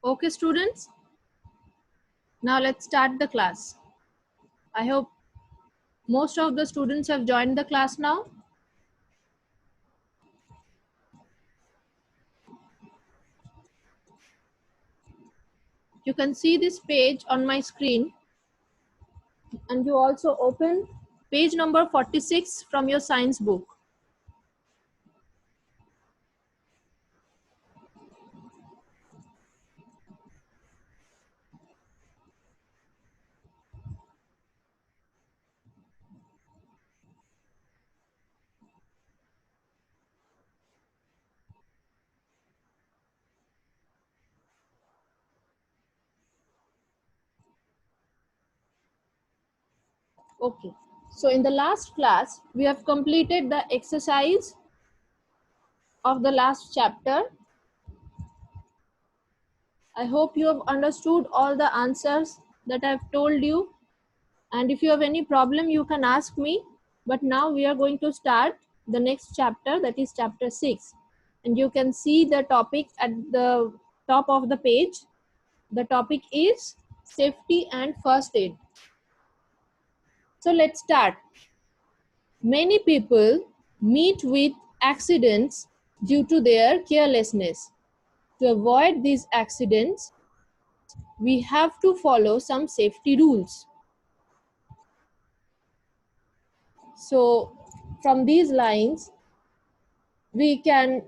Okay, students, now let's start the class. I hope most of the students have joined the class now. You can see this page on my screen, and you also open page number 46 from your science book. Okay, so in the last class, we have completed the exercise of the last chapter. I hope you have understood all the answers that I have told you. And if you have any problem, you can ask me. But now we are going to start the next chapter, that is chapter 6. And you can see the topic at the top of the page. The topic is safety and first aid. So let's start. Many people meet with accidents due to their carelessness. To avoid these accidents, we have to follow some safety rules. So from these lines, we can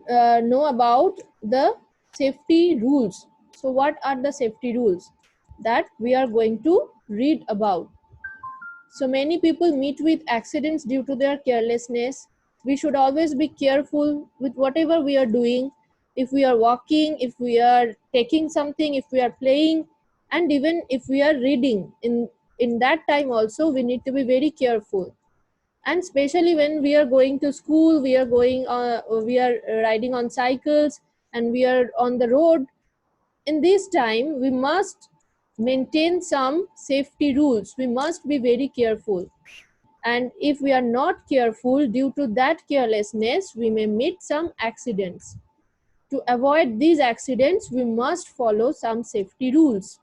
know about the safety rules. So what are the safety rules that we are going to read about? So many people meet with accidents due to their carelessness. We should always be careful with whatever we are doing. If we are walking, if we are taking something, if we are playing, and even if we are reading, in that time also we need to be very careful. And especially when we are going to school, we are riding on cycles, and we are on the road. In this time we must maintain some safety rules. We must be very careful, and if we are not careful, due to that carelessness, we may meet some accidents. To avoid these accidents, we must follow some safety rules.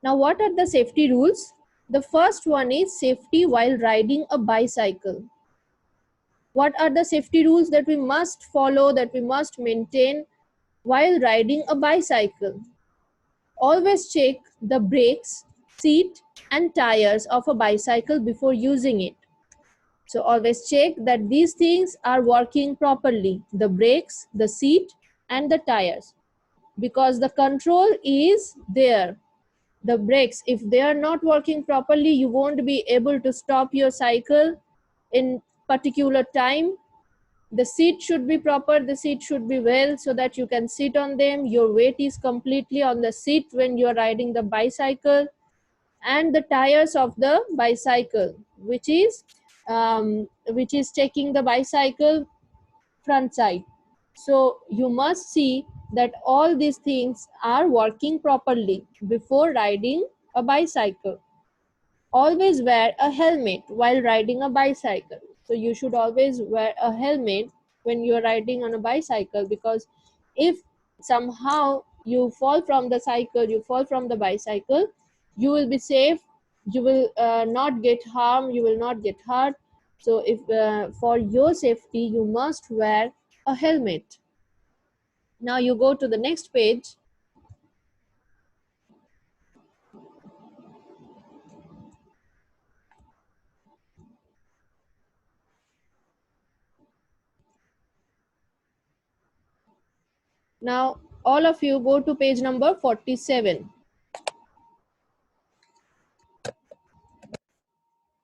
Now, what are the safety rules? The first one is safety while riding a bicycle. What are the safety rules that we must follow, that we must maintain while riding a bicycle? Always check the brakes, seat, and tires of a bicycle before using it. So always check that these things are working properly, the brakes, the seat, and the tires, because the control is there. The brakes, if they are not working properly, you won't be able to stop your cycle in particular time. The seat should be proper, the seat should be well, so that you can sit on them. Your weight is completely on the seat when you are riding the bicycle. And the tires of the bicycle, which is taking the bicycle front side. So you must see that all these things are working properly before riding a bicycle. Always wear a helmet while riding a bicycle. So you should always wear a helmet when you are riding on a bicycle, because if somehow you fall from the cycle, you fall from the bicycle, you will be safe. You will not get harmed, you will not get hurt. So if for your safety, you must wear a helmet. Now you go to the next page. Now all of you go to page number 47.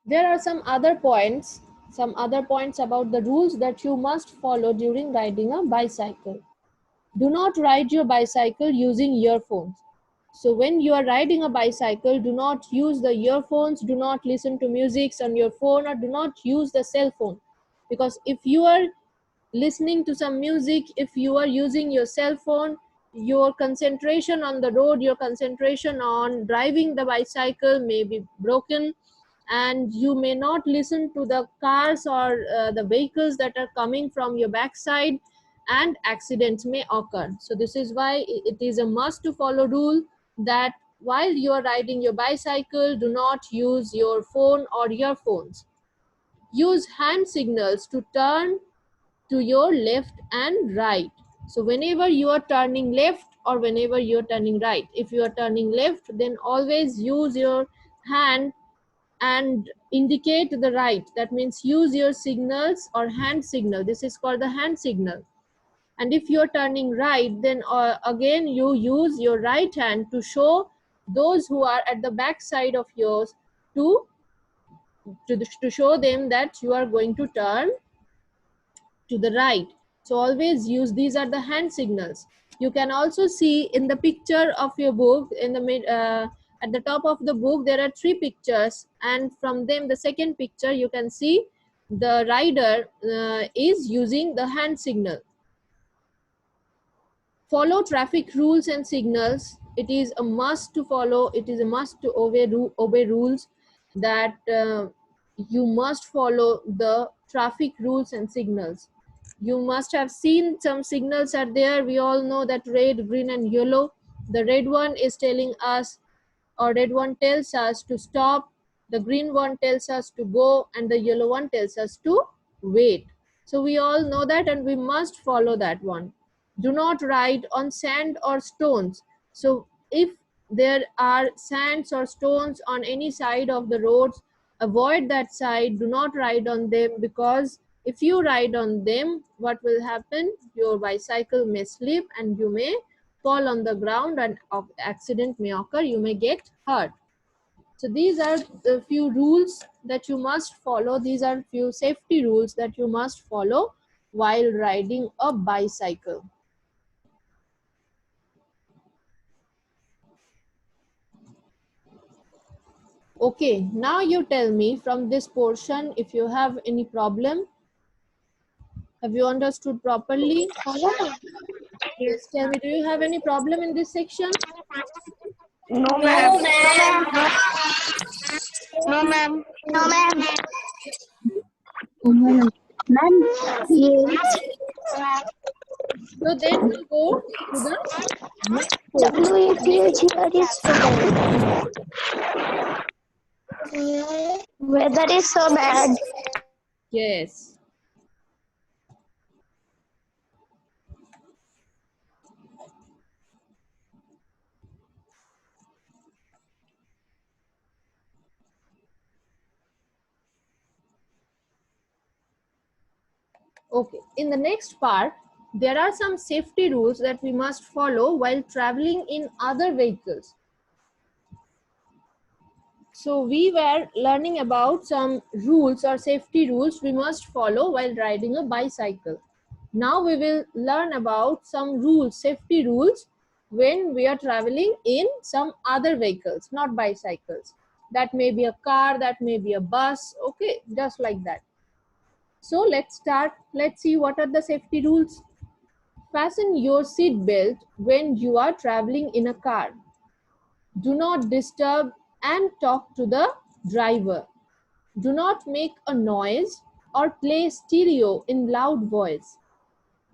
There are some other points about the rules that you must follow during riding a bicycle. Do not ride your bicycle using earphones. So when you are riding a bicycle, do not use the earphones, do not listen to music on your phone, or do not use the cell phone. Because if you are listening to some music, if you are using your cell phone, your concentration on the road, your concentration on driving the bicycle may be broken, and you may not listen to the cars or the vehicles that are coming from your backside, and accidents may occur. So this is why it is a must to follow rule that while you are riding your bicycle, do not use your phone or earphones. Use hand signals to turn to your left and right. So whenever you are turning left or whenever you are turning right, if you are turning left, then always use your hand and indicate the right. That means use your signals or hand signal. This is called the hand signal. And if you are turning right, then again you use your right hand to show those who are at the back side of yours to show them that you are going to turn to the right. So always use, these are the hand signals. You can also see in the picture of your book, in the at the top of the book there are 3 pictures, and from them the second picture you can see the rider is using the hand signal. Follow traffic rules and signals. It is a must to follow, it is a must to obey rules, that you must follow the traffic rules and signals. You must have seen some signals are there. We all know that red, green and yellow. The red one is telling us, or red one tells us to stop, the green one tells us to go, and the yellow one tells us to wait. So we all know that and we must follow that one. Do not ride on sand or stones. So if there are sands or stones on any side of the roads, avoid that side. Do not ride on them, because if you ride on them, what will happen? Your bicycle may slip and you may fall on the ground and accident may occur. You may get hurt. So these are the few rules that you must follow. These are few safety rules that you must follow while riding a bicycle. Okay, now you tell me from this portion if you have any problem. Have you understood properly? Yes, tell me, do you have any problem in this section? No, ma'am. No, ma'am. No, ma'am. Ma'am, yes. So then we'll go to the next portion. Weather is so bad. Yes. Okay, in the next part, there are some safety rules that we must follow while traveling in other vehicles. So we were learning about some rules or safety rules we must follow while riding a bicycle. Now we will learn about some rules, safety rules, when we are traveling in some other vehicles, not bicycles. That may be a car, that may be a bus, okay, just like that. So let's start. Let's see what are the safety rules. Fasten your seat belt when you are traveling in a car. Do not disturb and talk to the driver. Do not make a noise or play stereo in loud voice.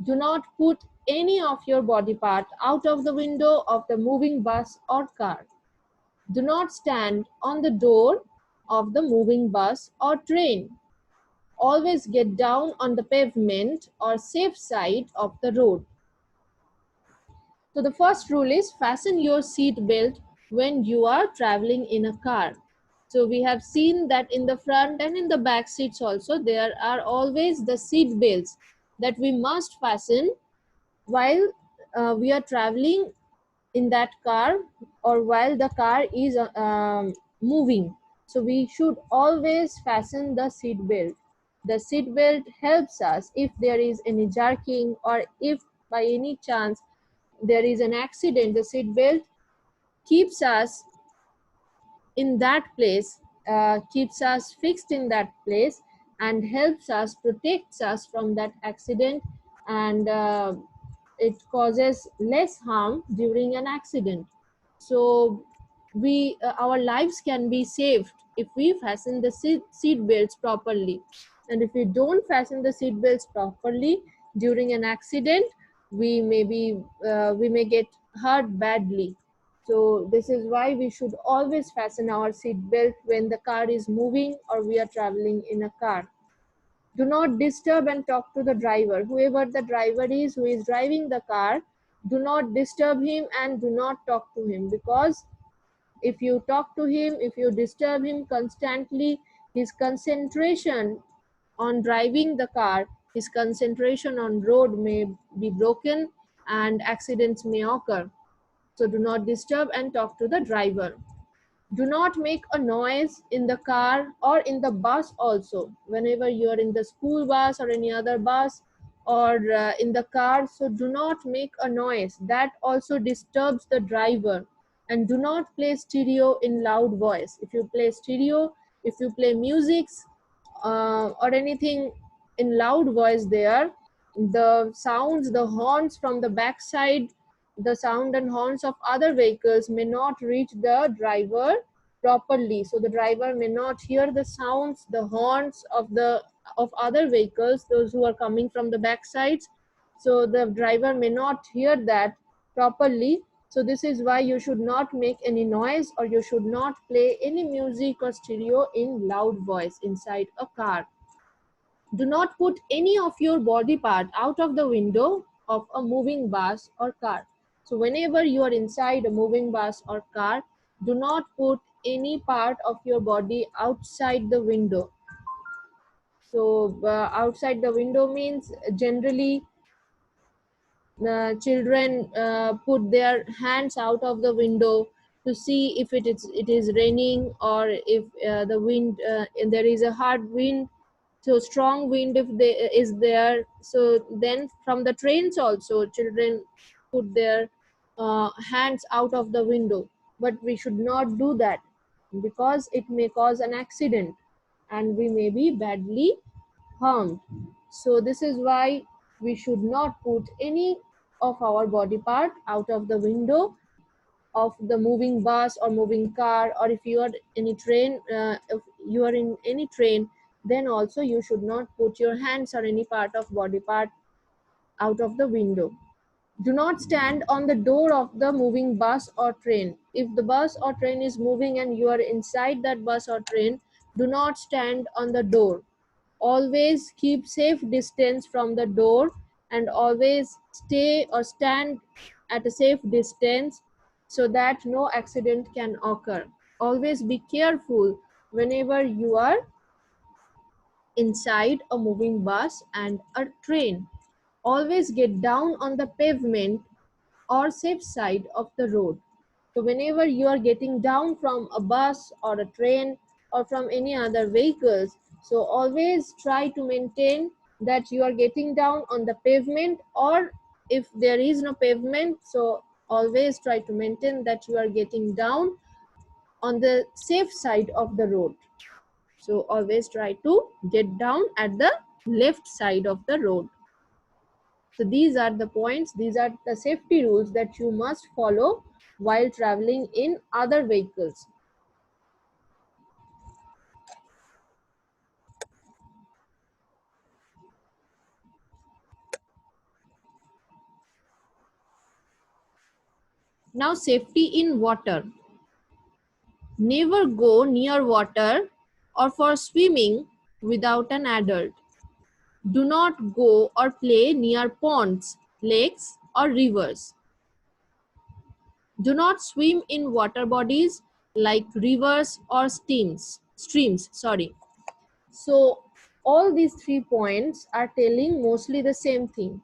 Do not put any of your body part out of the window of the moving bus or car. Do not stand on the door of the moving bus or train. Always get down on the pavement or safe side of the road. So the first rule is fasten your seat belt when you are traveling in a car. So we have seen that in the front and in the back seats also there are always the seat belts that we must fasten while we are traveling in that car or while the car is moving. So we should always fasten the seat belt. The seat belt helps us if there is any jerking or if by any chance there is an accident. The seat belt keeps us in that place, keeps us fixed in that place and helps us, protects us from that accident, and it causes less harm during an accident. So we our lives can be saved if we fasten the seat belts properly, and if we don't fasten the seat belts properly, during an accident we may get hurt badly. So this is why we should always fasten our seat belt when the car is moving or we are traveling in a car. Do not disturb and talk to the driver. Whoever the driver is who is driving the car, do not disturb him and do not talk to him, because if you talk to him, if you disturb him constantly, his concentration on driving the car, his concentration on road may be broken and accidents may occur. So do not disturb and talk to the driver. Do not make a noise in the car or in the bus also. Whenever you are in the school bus or any other bus or in the car, so do not make a noise. That also disturbs the driver. And do not play stereo in loud voice. If you play stereo, if you play music or anything in loud voice there, the sounds, the horns from the backside, the sound and horns of other vehicles may not reach the driver properly. So the driver may not hear the sounds, the horns of other vehicles, those who are coming from the backsides. So the driver may not hear that properly. So this is why you should not make any noise or you should not play any music or stereo in loud voice inside a car. Do not put any of your body part out of the window of a moving bus or car. So whenever you are inside a moving bus or car, do not put any part of your body outside the window. So outside the window means generally children put their hands out of the window to see if it is raining or if the wind there is a hard wind, so strong wind if there is there. So then from the trains also children put their hands out of the window, but we should not do that because it may cause an accident and we may be badly harmed. So this is why we should not put any of our body part out of the window of the moving bus or moving car, or if you are if you are in any train, then also you should not put your hands or any part of body part out of the window. Do not stand on the door of the moving bus or train. If the bus or train is moving and you are inside that bus or train, do not stand on the door. Always keep safe distance from the door and always stay or stand at a safe distance so that no accident can occur. Always be careful whenever you are inside a moving bus and a train. Always get down on the pavement or safe side of the road. So whenever you are getting down from a bus or a train or from any other vehicles, so always try to maintain that you are getting down on the pavement, or if there is no pavement, so always try to maintain that you are getting down on the safe side of the road. So always try to get down at the left side of the road. So these are the points, these are the safety rules that you must follow while traveling in other vehicles. Now safety in water. Never go near water or for swimming without an adult. Do not go or play near ponds, lakes or rivers. Do not swim in water bodies like rivers or streams. So all these 3 points are telling mostly the same thing.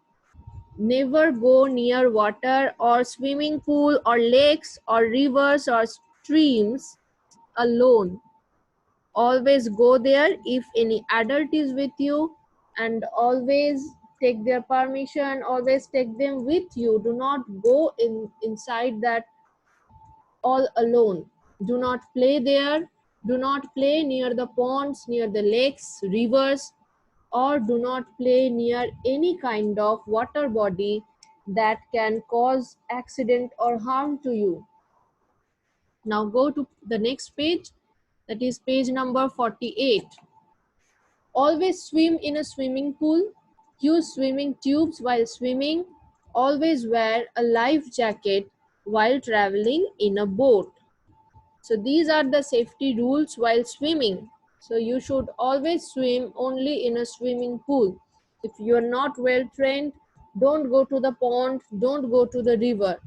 Never go near water or swimming pool or lakes or rivers or streams alone. Always go there if any adult is with you, and always take their permission, always take them with you. Do not go inside that all alone. Do not play there. Do not play near the ponds, near the lakes, rivers, or do not play near any kind of water body that can cause accident or harm to you. Now go to the next page, that is page number 48. Always swim in a swimming pool. Use swimming tubes while swimming. Always wear a life jacket while traveling in a boat. So these are the safety rules while swimming. So you should always swim only in a swimming pool. If you are not well trained, don't go to the pond, don't go to the river.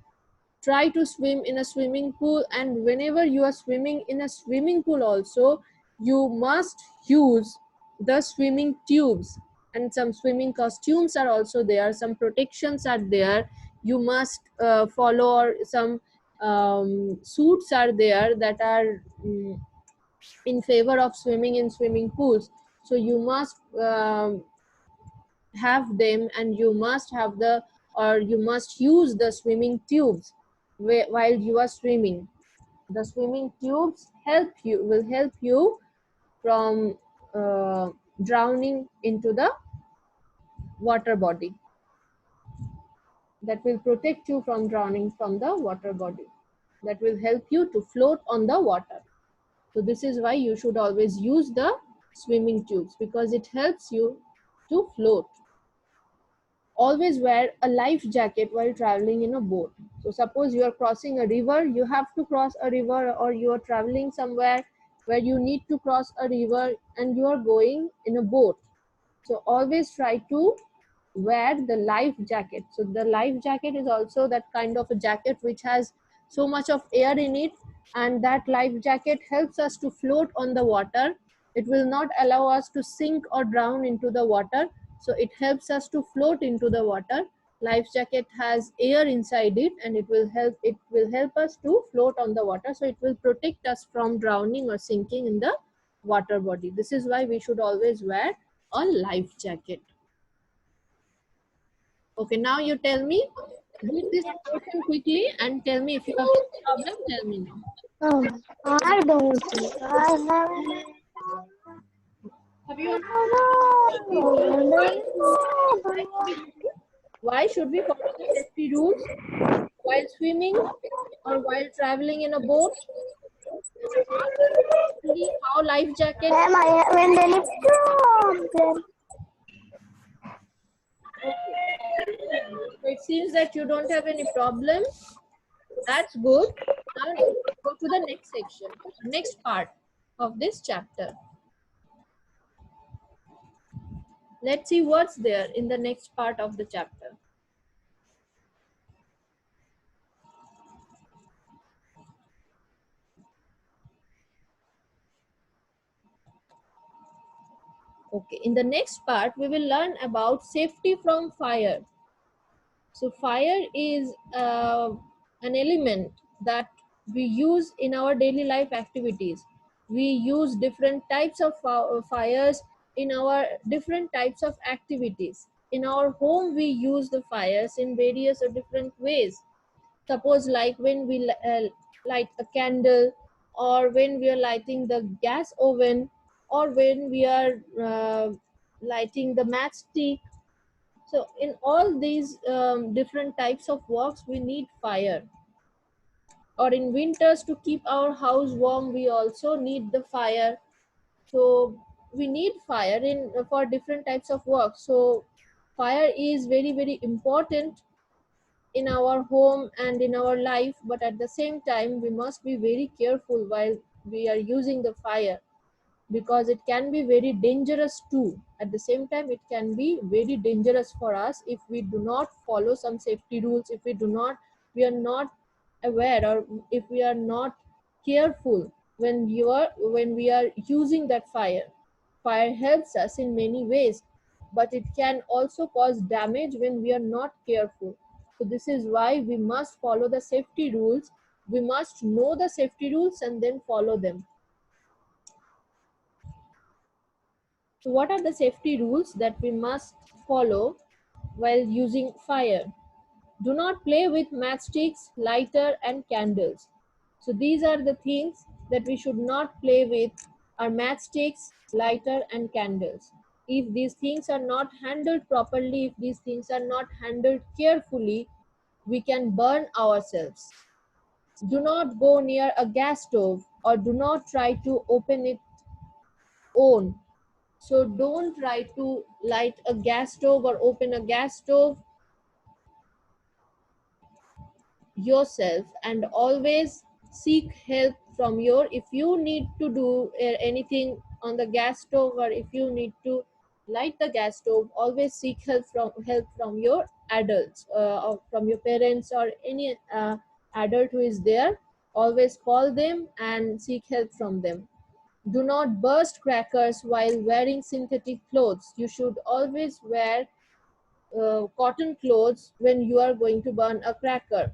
Try to swim in a swimming pool, and whenever you are swimming in a swimming pool also, you must use the swimming tubes, and some swimming costumes are also there, some protections are there. You must follow, or some suits are there that are in favor of swimming in swimming pools. So you must have them, and you must have the, or you must use the swimming tubes while you are swimming. The swimming tubes will help you from drowning into the water body. That will protect you from drowning from the water body. That will help you to float on the water. So this is why you should always use the swimming tubes, because it helps you to float. Always wear a life jacket while traveling in a boat. So suppose you are crossing a river, you have to cross a river, or you are traveling somewhere where you need to cross a river and you are going in a boat. So always try to wear the life jacket. So the life jacket is also that kind of a jacket which has so much of air in it, and that life jacket helps us to float on the water. It will not allow us to sink or drown into the water, so it helps us to float into the water. Life jacket has air inside it, and it will help us to float on the water, so it will protect us from drowning or sinking in the water body. This is why we should always wear a life jacket. Okay, now you tell me, read this portion quickly and tell me if you have any problem, tell me now. I don't think I have. Have you Why should we follow the safety rules while swimming or while traveling in a boat? How life jacket? Ma'am, I haven't any problem. So it seems that you don't have any problem. That's good. Now go to the next section, next part of this chapter. Let's see what's there in the next part of the chapter. Okay, in the next part, we will learn about safety from fire. So fire is an element that we use in our daily life activities. We use different types of fires in our different types of activities. In our home, we use the fires in various or different ways. Suppose like when we light a candle, or when we are lighting the gas oven, or when we are lighting the matchstick. So in all these different types of works, we need fire. Or in winters, to keep our house warm, we also need the fire. So we need fire in for different types of work. So fire is very important in our home and in our life, but at the same time we must be very careful while we are using the fire, because it can be very dangerous too. At the same time, it can be very dangerous for us if we do not follow some safety rules, if we are not aware, or if we are not careful when we are using that fire. Fire helps us in many ways, but it can also cause damage when we are not careful. So this is why we must follow the safety rules. We must know the safety rules and then follow them. So what are the safety rules that we must follow while using fire? Do not play with matchsticks, lighter and candles. So these are the things that we should not play with, are matchsticks, lighter and candles. If these things are not handled properly, if these things are not handled carefully, we can burn ourselves. Do not go near a gas stove, or do not try to open it own. So don't try to light a gas stove or open a gas stove yourself, and always seek help from your, if you need to do anything on the gas stove, or if you need to light the gas stove, always seek help from your adults, or from your parents, or any adult who is there. Always call them and seek help from them. Do not burst crackers while wearing synthetic clothes. You should always wear cotton clothes when you are going to burn a cracker,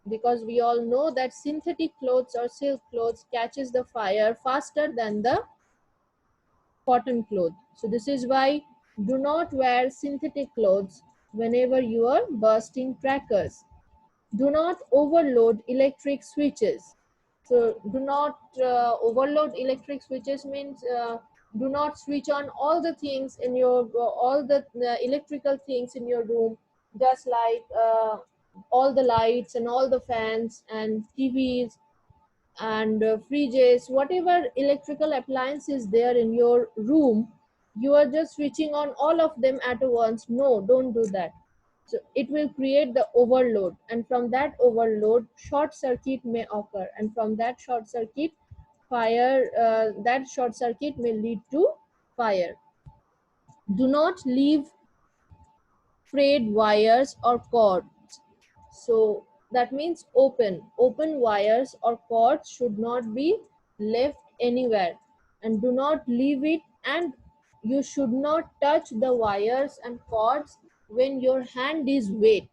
because we all know that synthetic clothes or silk clothes catches the fire faster than the cotton cloth. So this is why do not wear synthetic clothes whenever you are bursting crackers. Do not overload electric switches. So do not overload electric switches means do not switch on all the things in your all the electrical things in your room, just like all the lights and all the fans and TVs and fridges, whatever electrical appliance is there in your room, you are just switching on all of them at once. No, don't do that. So it will create the overload, and from that overload short circuit may occur, and from that short circuit that short circuit may lead to fire. Do not leave frayed wires or cords. So that means open wires or cords should not be left anywhere, and do not leave it, and you should not touch the wires and cords when your hand is wet.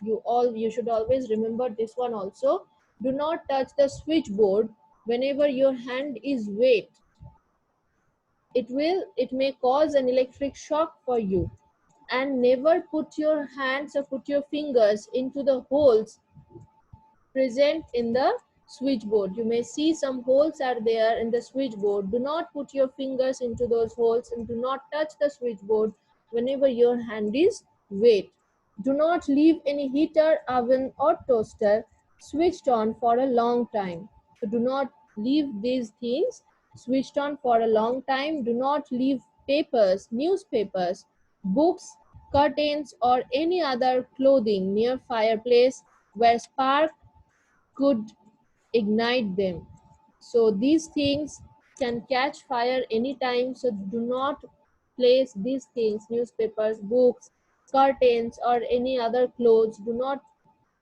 You should always remember this one also. Do not touch the switchboard whenever your hand is wet. It may cause an electric shock for you. And never put your hands or put your fingers into the holes present in the switchboard. You may see some holes are there in the switchboard. Do not put your fingers into those holes, and do not touch the switchboard whenever your hand is wet. Do not leave any heater, oven or toaster switched on for a long time. So do not leave these things switched on for a long time. Do not leave papers, newspapers, books, curtains or any other clothing near fireplace where spark could ignite them. So these things can catch fire anytime. So do not place these things, newspapers, books, curtains, or any other clothes. Do not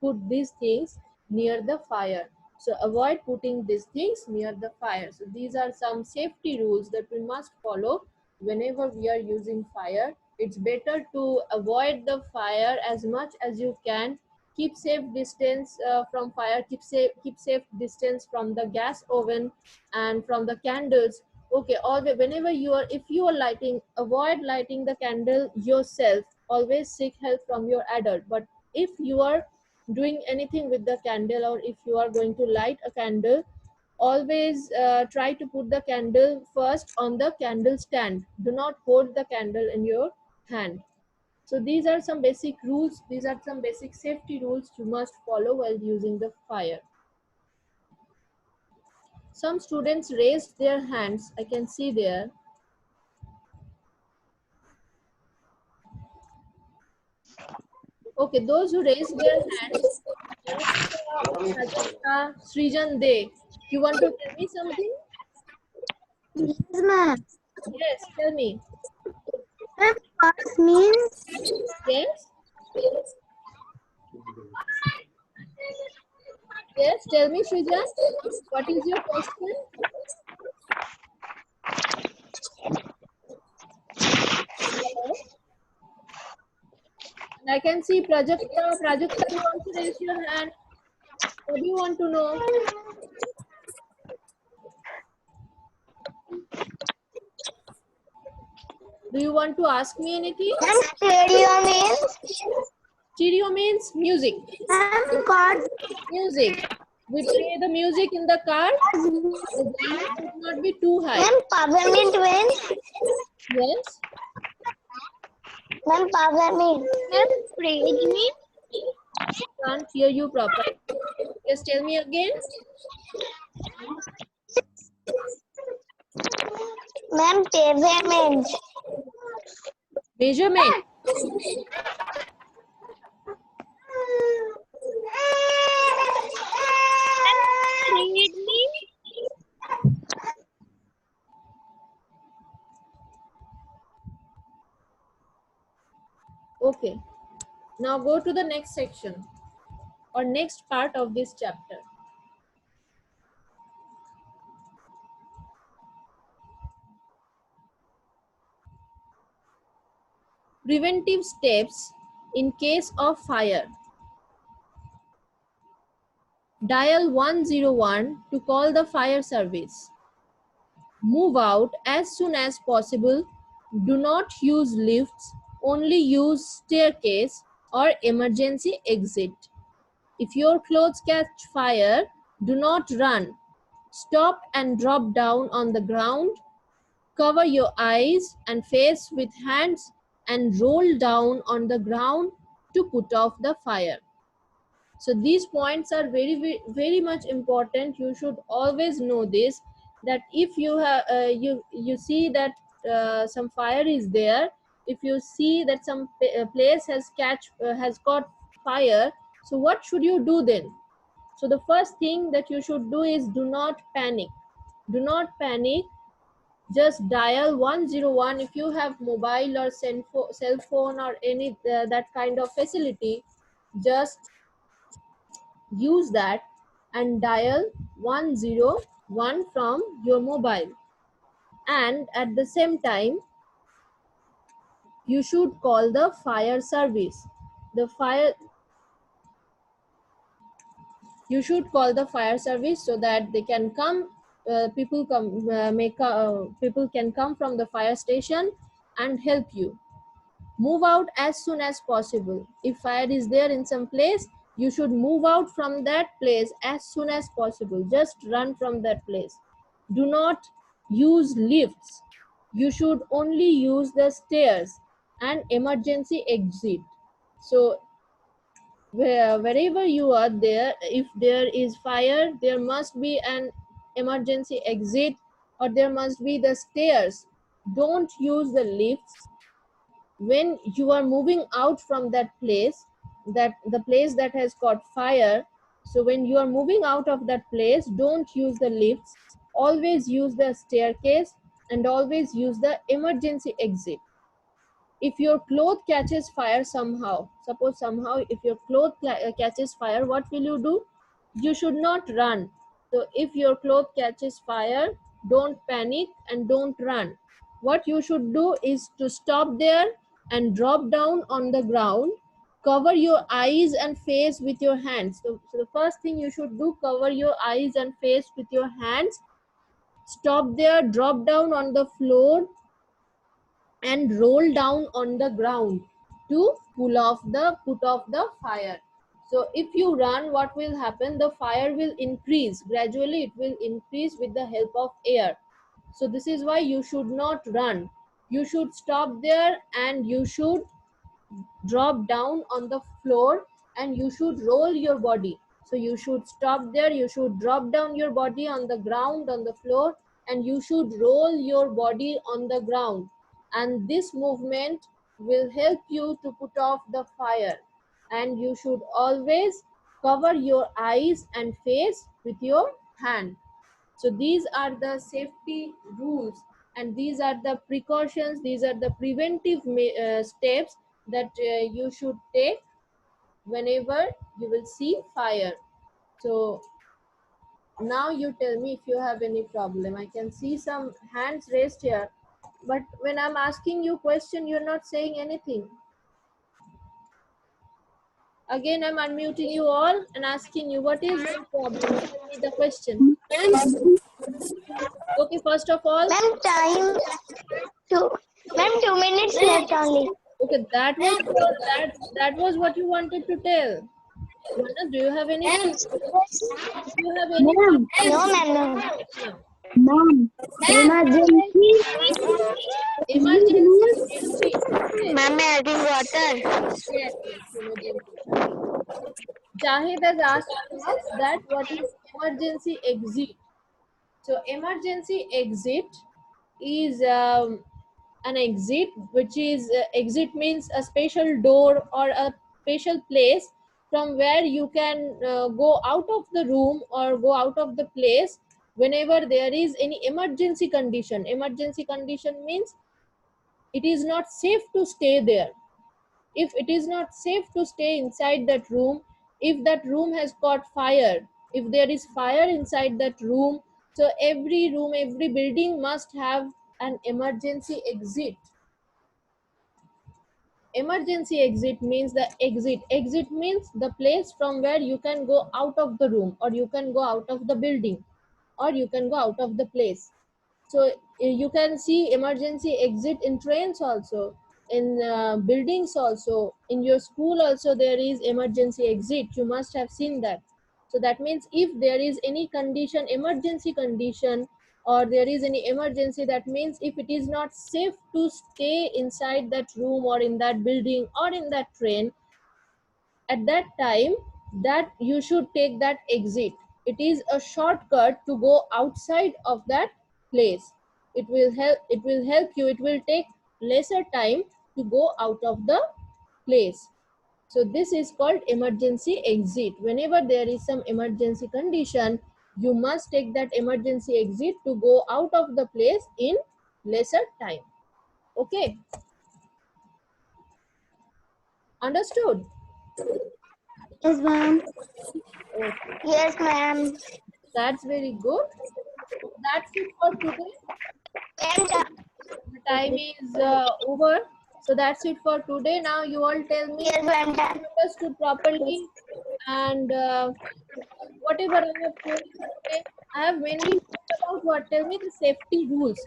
put these things near the fire. So avoid putting these things near the fire. So these are some safety rules that we must follow whenever we are using fire. It's better to avoid the fire as much as you can. Keep safe distance from fire. Keep safe distance from the gas oven and from the candles. Okay, always whenever if you are lighting, avoid lighting the candle yourself. Always seek help from your adult. But if you are doing anything with the candle, or if you are going to light a candle, always try to put the candle first on the candle stand. Do not hold the candle in your hand. So these are some basic rules. These are some basic safety rules you must follow while using the fire. Some students raised their hands. I can see there. Okay, those who raised their hands, Prajakta, Srijan, you want to tell me something? Yes, ma'am. Yes, tell me. Ma'am, pass means Yes? Yes, tell me, Srijan. What is your question? Hello? And I can see Prajakta. Prajakta, you want to raise your hand? What do you want to know? Do you want to ask me anything? ma'am, stereo means Stereo means music. ma'am, chord Music. We play the music in the car. The volume should not be too high. ma'am, peppermint means Yes. ma'am, peppermint ma'am, fridge means Can't hear you properly. Just tell me again. ma'am, peppermint Measurement. Read me. Okay. Now go to the next section or next part of this chapter. Preventive steps in case of fire. Dial 101 to call the fire service. Move out as soon as possible. Do not use lifts, only use staircase or emergency exit. If your clothes catch fire, do not run. Stop and drop down on the ground. Cover your eyes and face with hands and roll down on the ground to put off the fire. So these points are very much important. You should always know this, that if you have you see that some fire is there, if you see that some place has got fire, so what should you do then? So the first thing that you should do is do not panic. Do not panic. Just dial 101. If you have mobile or cell phone or any that kind of facility, just use that and dial 101 from your mobile. And at the same time, you should call the fire service. The fire You should call the fire service so that they can come. People can come from the fire station and help you. Move out as soon as possible. If fire is there in some place, you should move out from that place as soon as possible. Just run from that place. Do not use lifts. You should only use the stairs and emergency exit. So wherever you are there, if there is fire, there must be an emergency exit or there must be the stairs. Don't use the lifts. When you are moving out from that place, that the place that has caught fire, so when you are moving out of that place, don't use the lifts. Always use the staircase and always use the emergency exit. If your cloth catches fire somehow, suppose somehow if your cloth catches fire, what will you do? You should not run. So if your cloth catches fire, don't panic and don't run. What you should do is to stop there and drop down on the ground. Cover your eyes and face with your hands. So the first thing you should do, cover your eyes and face with your hands. Stop there, drop down on the floor and roll down on the ground to put off the fire. So if you run, what will happen? The fire will increase gradually. It will increase with the help of air. So this is why you should not run. You should stop there and you should drop down on the floor and you should roll your body. So you should stop there, you should drop down your body on the ground, on the floor, and you should roll your body on the ground. And this movement will help you to put off the fire. And you should always cover your eyes and face with your hand. So these are the safety rules and these are the precautions, these are the preventive steps that you should take whenever you will see fire. So now you tell me if you have any problem. I can see some hands raised here, but when I'm asking you question, you're not saying anything. Again, I'm unmuting you all and asking you what is your problem. Tell me the question. Okay, first of all, Ma'am, time two. Ma'am, 2 minutes left only. okay, that was what you wanted to tell. Manas, do you have any? Ma'am, Do you have any? Ma'am, no, ma'am, no. ma'am, emergency. Emergency. Ma'am, may I drink water? Yes, yes, emergency. Jahid has asked us that what is emergency exit. So emergency exit is an exit, which is exit means a special door or a special place from where you can go out of the room or go out of the place whenever there is any emergency condition. Emergency condition means it is not safe to stay there. If it is not safe to stay inside that room, if that room has caught fire, if there is fire inside that room, so every room, every building must have an emergency exit. Emergency exit means the exit means the place from where you can go out of the room, or you can go out of the building, or you can go out of the place. So you can see emergency exit in trains also, in buildings also, in your school also there is emergency exit. You must have seen that. So that means if there is any condition, emergency condition, or there is any emergency, that means if it is not safe to stay inside that room or in that building or in that train, at that time, that you should take that exit. It is a shortcut to go outside of that place. It will help you, it will take lesser time to go out of the place. So this is called emergency exit. Whenever there is some emergency condition, you must take that emergency exit to go out of the place in lesser time. Okay, understood? Yes, ma'am. Okay, Yes, ma'am. that's very good. That's it for today. And The time is over. So that's it for today. Now you all tell me yes, ma'am. if you understood properly, and whatever I have told you today, I have mainly talked about what, tell me the safety rules.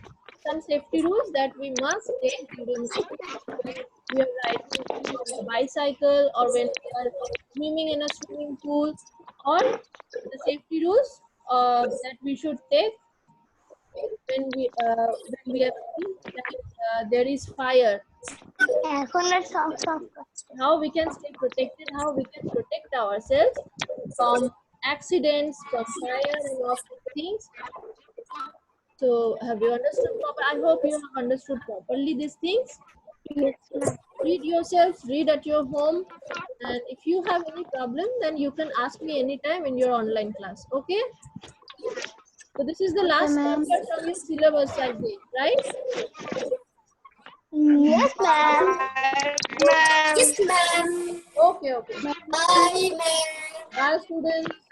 Some safety rules that we must take during when we are riding on the bicycle, or when we are swimming in a swimming pool, or the safety rules that we should take when we have seen that there is fire. How we can stay protected, how we can protect ourselves from accidents, from fire and all such things. So have you understood proper? I hope you have understood properly these things. Yes, ma'am. Read yourself, read at your home, and if you have any problem, then you can ask me anytime in your online class. Okay? So this is the last ma'am. chapter from your syllabus, I think, right? Yes, ma'am. Okay, okay. Bye, ma'am. Bye, students.